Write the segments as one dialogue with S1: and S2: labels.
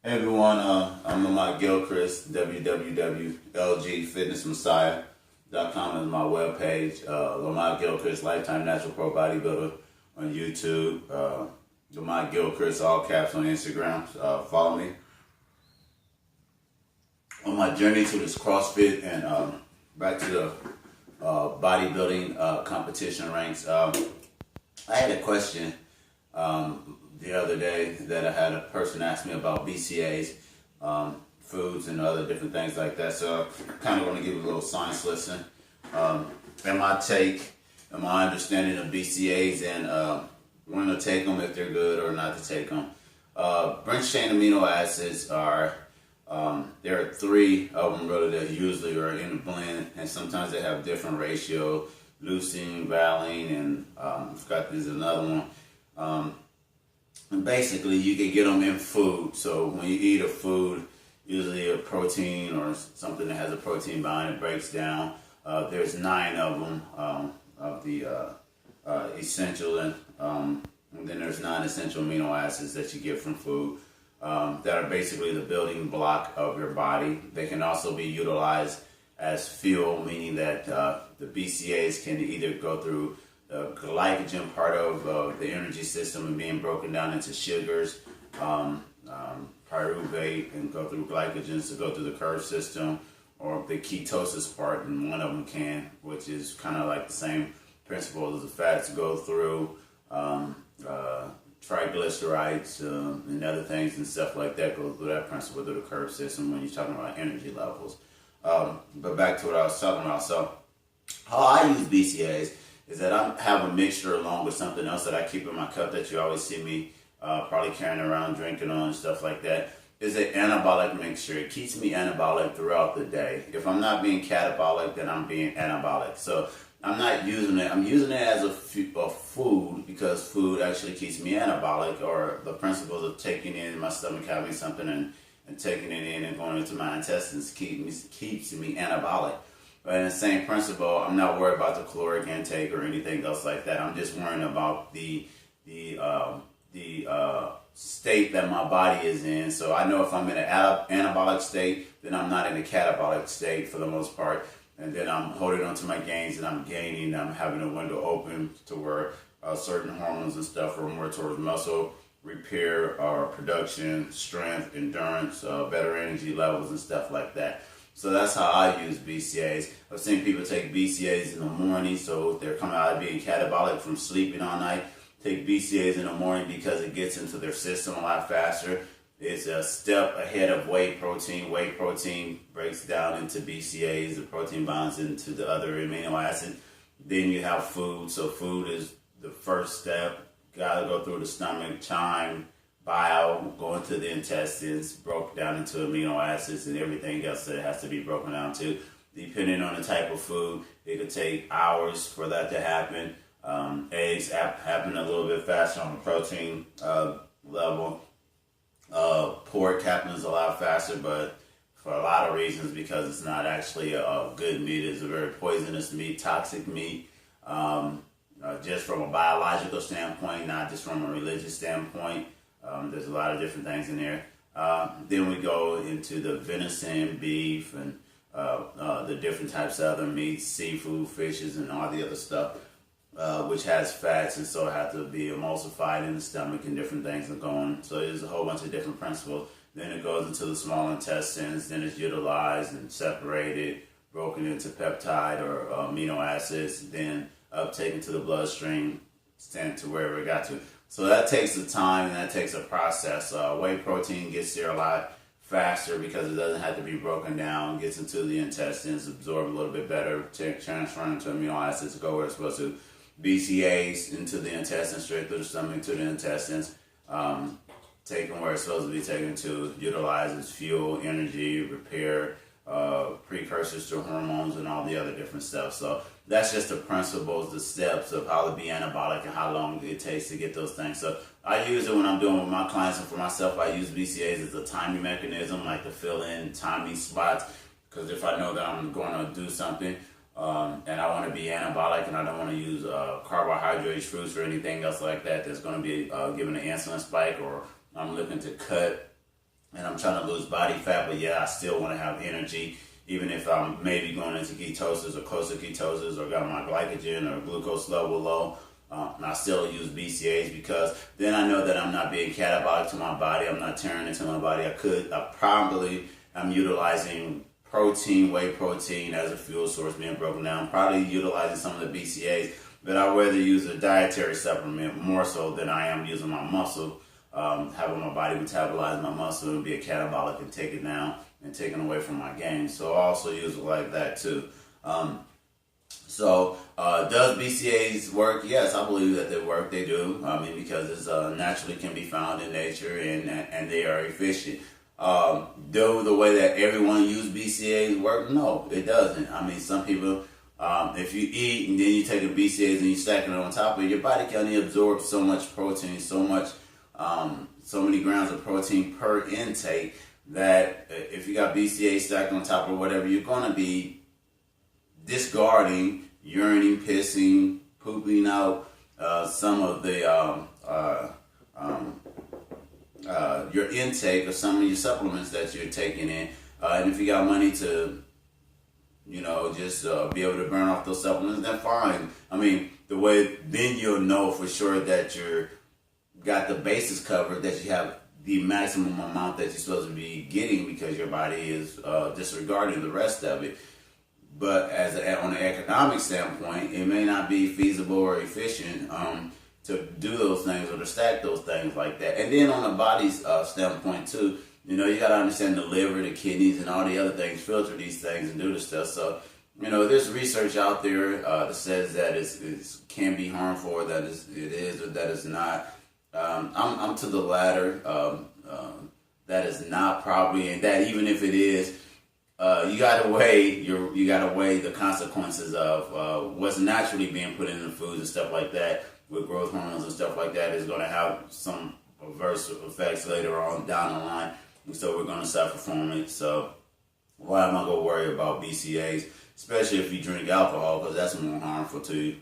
S1: Hey everyone, I'm Lamont Gilchrist, www.lgfitnessmessiah.com is my webpage. Lamont Gilchrist, Lifetime Natural Pro Bodybuilder on YouTube. Lamont Gilchrist, all caps on Instagram. Follow me. On my journey to this CrossFit and back to the bodybuilding competition ranks, I had a question the other day that I had a person ask me about BCAAs, foods and other different things like that. So I'm kind of going to give a little science lesson. And my take and my understanding of BCAAs and when to take them, if they're good or not to take them. Branched chain amino acids are, there are three of them really that usually are in a blend, and sometimes they have different ratio, leucine, valine, and I forgot there's another one. And basically, you can get them in food. So when you eat a food, usually a protein or something that has a protein behind it breaks down. There's 9 of them of the essential, and then there's non-essential amino acids that you get from food that are basically the building block of your body. They can also be utilized as fuel, meaning that the BCAAs can either go through the glycogen part of the energy system and being broken down into sugars, pyruvate, and go through glycogens to go through the curve system, or the ketosis part, and one of them can, which is kind of like the same principle as the fats, go through triglycerides and other things and stuff like that, go through that principle through the curve system when you're talking about energy levels. But back to what I was talking about. So how I use BCAAs is that I have a mixture along with something else that I keep in my cup that you always see me probably carrying around, drinking on, and stuff like that. Is an anabolic mixture. It keeps me anabolic throughout the day. If I'm not being catabolic, then I'm being anabolic. So I'm not using it. I'm using it as a food because food actually keeps me anabolic, or the principles of taking in my stomach, having something and taking it in and going into my intestines keeps me anabolic. But in the same principle, I'm not worried about the caloric intake or anything else like that. I'm just worrying about the state that my body is in. So I know if I'm in an anabolic state, then I'm not in a catabolic state for the most part. And then I'm holding on to my gains and I'm gaining. I'm having a window open to where certain hormones and stuff are more towards muscle repair or production, strength, endurance, better energy levels and stuff like that. So that's how I use BCAAs. I've seen people take BCAAs in the morning, so they're coming out of being catabolic from sleeping all night. Take BCAAs in the morning because it gets into their system a lot faster. It's a step ahead of whey protein. Whey protein breaks down into BCAAs. The protein bonds into the other amino acid. Then you have food. So food is the first step. Got to go through the stomach, chyme, bile, go into the intestines, broke down into amino acids and everything else that it has to be broken down to. Depending on the type of food, it could take hours for that to happen. Eggs happen a little bit faster on the protein level. Pork happens a lot faster, but for a lot of reasons, because it's not actually a good meat. It's a very poisonous meat, toxic meat. Just from a biological standpoint, not just from a religious standpoint. There's a lot of different things in there. Then we go into the venison, beef, and the different types of other meats, seafood, fishes, and all the other stuff, which has fats, and so it has to be emulsified in the stomach and different things are going. So there's a whole bunch of different principles. Then it goes into the small intestines. Then it's utilized and separated, broken into peptide or amino acids, then uptaken to the bloodstream, sent to wherever it got to. So that takes the time and that takes a process. Whey protein gets there a lot faster because it doesn't have to be broken down, gets into the intestines, absorbed a little bit better, transferring into amino acids to go where it's supposed to. BCAAs into the intestines, straight through the stomach to the intestines, taken where it's supposed to be taken to, utilizes fuel, energy, repair, precursors to hormones and all the other different stuff. So that's just the principles, the steps of how to be anabolic and how long it takes to get those things. So I use it when I'm doing with my clients, and for myself, I use BCAAs as a timing mechanism, like to fill in timing spots. Because if I know that I'm going to do something and I want to be anabolic and I don't want to use carbohydrates, fruits, or anything else like that that's going to be giving an insulin spike, or I'm looking to cut and I'm trying to lose body fat, but yeah, I still want to have energy, even if I'm maybe going into ketosis or close to ketosis or got my glycogen or glucose level low. I still use BCAAs because then I know that I'm not being catabolic to my body. I'm not tearing into my body. I'm utilizing protein, whey protein as a fuel source being broken down. Probably utilizing some of the BCAAs, but I'd rather use a dietary supplement more so than I am using my muscle. Having my body metabolize my muscle and be a catabolic and take it down and taking away from my gains. So I also use it like that too. Does BCAAs work? Yes, I believe that they work. They do. I mean, because it's naturally can be found in nature and they are efficient. Do the way that everyone uses BCAAs work? No, it doesn't. I mean, some people, if you eat and then you take the BCAAs and you stack it on top of it, your body can only absorb so much protein, so many grams of protein per intake that if you got BCAAs stacked on top of whatever, you're going to be discarding, urinating, pissing, pooping out some of the your intake of some of your supplements that you're taking in. And if you got money to, just be able to burn off those supplements, then fine. I mean, then you'll know for sure that you're got the bases covered, that you have the maximum amount that you're supposed to be getting because your body is disregarding the rest of it. But on an economic standpoint, it may not be feasible or efficient to do those things or to stack those things like that. And then on the body's standpoint too, you got to understand the liver, the kidneys, and all the other things filter these things and do the stuff. So, there's research out there that says that it can be harmful, or that it is, or that it's not. I'm to the latter. That is not probably, and that even if it is, you gotta weigh the consequences of what's naturally being put in the foods and stuff like that with growth hormones and stuff like that is going to have some adverse effects later on down the line, and so we're going to suffer from it. So why am I going to worry about BCAAs, especially if you drink alcohol, because that's more harmful to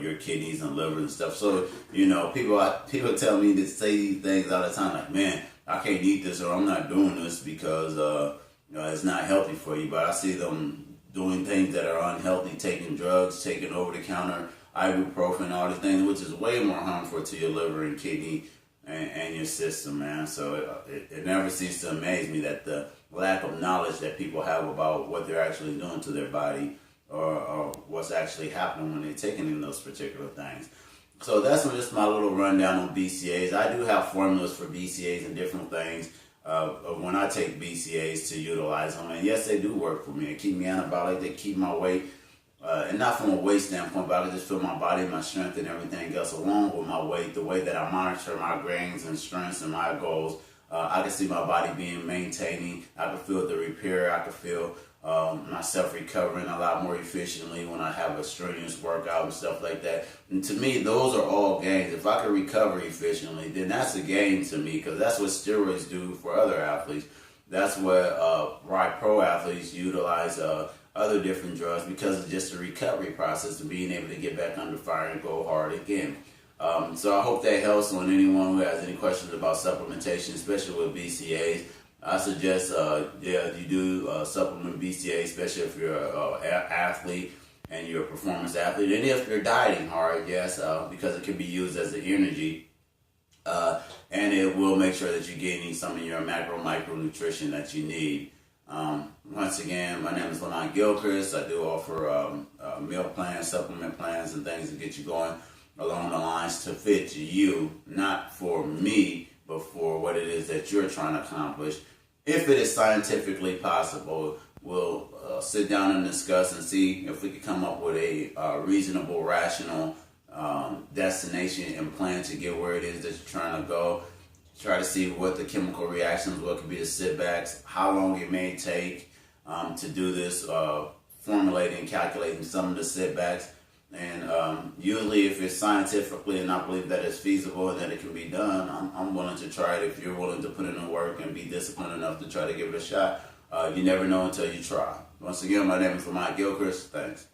S1: your kidneys and liver and stuff. So people tell me to say these things all the time, like, man, I can't eat this, or I'm not doing this because it's not healthy for you. But I see them doing things that are unhealthy, taking drugs, taking over-the-counter ibuprofen, all these things, which is way more harmful to your liver and kidney and your system, man. So it never ceases to amaze me that the lack of knowledge that people have about what they're actually doing to their body or what's actually happening when they're taking in those particular things. So that's just my little rundown on BCAAs. I do have formulas for BCAAs and different things of when I take BCAAs to utilize them. And yes, they do work for me. They keep me anabolic. They keep my weight. And not from a weight standpoint, but I can just feel my body, my strength, and everything else along with my weight, the way that I monitor my gains and strengths and my goals. I can see my body being maintaining. I can feel the repair. I can feel myself recovering a lot more efficiently when I have a strenuous workout and stuff like that. And to me, those are all gains. If I can recover efficiently, then that's a gain to me, because that's what steroids do for other athletes. That's what pro athletes utilize other different drugs, because it's just a recovery process of being able to get back under fire and go hard again. So I hope that helps on anyone who has any questions about supplementation, especially with BCAAs. I suggest, you do supplement BCAAs, especially if you're an athlete and you're a performance athlete. And if you're dieting hard, yes, because it can be used as an energy. And it will make sure that you're getting some of your micronutrition that you need. Once again, my name is Lamont Gilchrist. I do offer meal plans, supplement plans, and things to get you going along the lines to fit you, not for me, but for what it is that you're trying to accomplish. If it is scientifically possible, we'll sit down and discuss and see if we can come up with a reasonable, rational destination and plan to get where it is that you're trying to go. Try to see what the chemical reactions, what could be the sitbacks, how long it may take to do this, formulating and calculating some of the sitbacks. And usually if it's scientifically, and I believe that it's feasible and that it can be done, I'm willing to try it. If you're willing to put in the work and be disciplined enough to try to give it a shot, you never know until you try. Once again, my name is Lamont Gilchrist. Thanks.